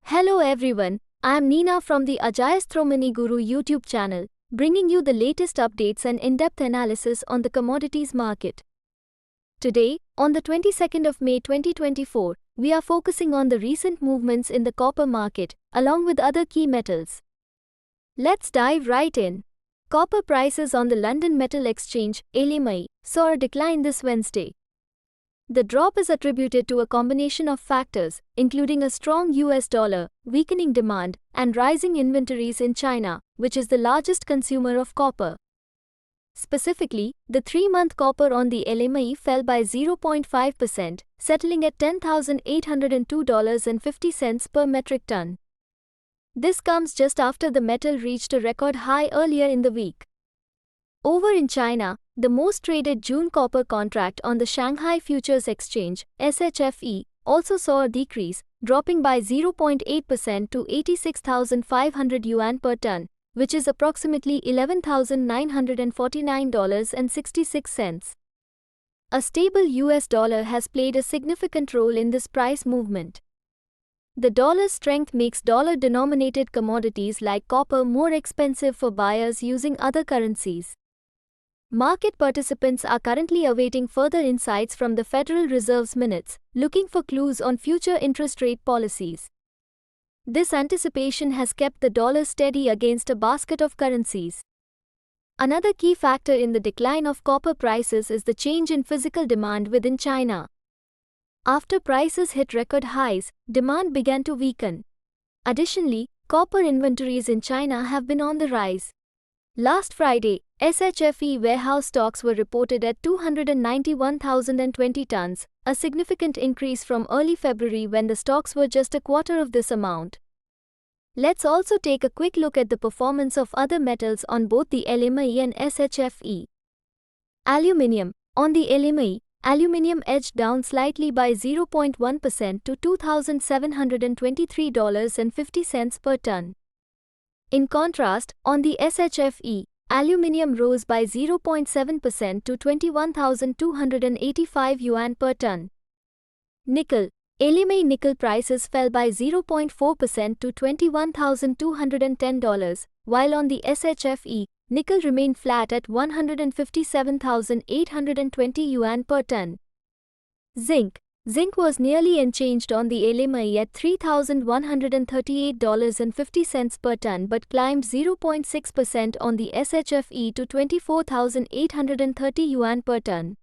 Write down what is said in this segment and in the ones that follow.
Hello everyone, I am Neena from the Ajayastromani Guru YouTube channel, bringing you the latest updates and in-depth analysis on the commodities market. Today, on the 22nd of May 2024, we are focusing on the recent movements in the copper market, along with other key metals. Let's dive right in. Copper prices on the London Metal Exchange, LME, saw a decline this Wednesday. The drop is attributed to a combination of factors, including a strong US dollar, weakening demand, and rising inventories in China, which is the largest consumer of copper. Specifically, the 3-month copper on the LME fell by 0.5%, settling at $10,802.50 per metric ton. This comes just after the metal reached a record high earlier in the week. Over in China, the most traded June copper contract on the Shanghai Futures Exchange, SHFE, also saw a decrease, dropping by 0.8% to 86,500 yuan per ton, which is approximately $11,949.66. A stable US dollar has played a significant role in this price movement. The dollar's strength makes dollar-denominated commodities like copper more expensive for buyers using other currencies. Market participants are currently awaiting further insights from the Federal Reserve's minutes, looking for clues on future interest rate policies. This anticipation has kept the dollar steady against a basket of currencies. Another key factor in the decline of copper prices is the change in physical demand within China. After prices hit record highs, demand began to weaken. Additionally, copper inventories in China have been on the rise. Last Friday, SHFE warehouse stocks were reported at 291,020 tons, a significant increase from early February when the stocks were just a quarter of this amount. Let's also take a quick look at the performance of other metals on both the LME and SHFE. Aluminium. On the LME, aluminium edged down slightly by 0.1% to $2,723.50 per ton. In contrast, on the SHFE, aluminium rose by 0.7% to 21,285 yuan per ton. Nickel. LME nickel prices fell by 0.4% to $21,210, while on the SHFE, nickel remained flat at 157,820 yuan per ton. Zinc. Zinc was nearly unchanged on the LME at $3,138.50 per ton but climbed 0.6% on the SHFE to 24,830 yuan per ton.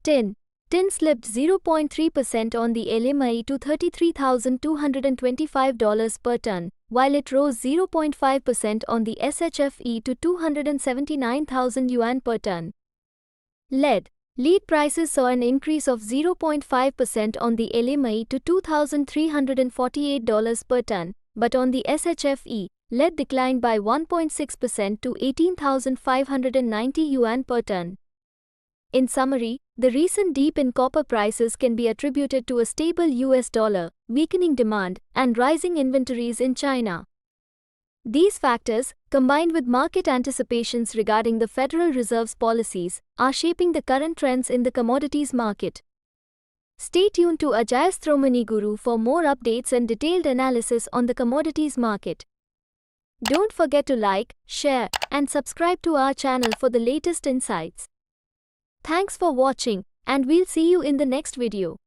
Tin. Tin slipped 0.3% on the LME to $33,225 per ton, while it rose 0.5% on the SHFE to 279,000 yuan per ton. Lead. Lead prices saw an increase of 0.5% on the LME to $2,348 per ton, but on the SHFE, lead declined by 1.6% to 18,590 yuan per ton. In summary, the recent dip in copper prices can be attributed to a stable US dollar, weakening demand, and rising inventories in China. These factors, combined with market anticipations regarding the Federal Reserve's policies, are shaping the current trends in the commodities market. Stay tuned to Ajayastromani Guru for more updates and detailed analysis on the commodities market. Don't forget to like, share, and subscribe to our channel for the latest insights. Thanks for watching, and we'll see you in the next video.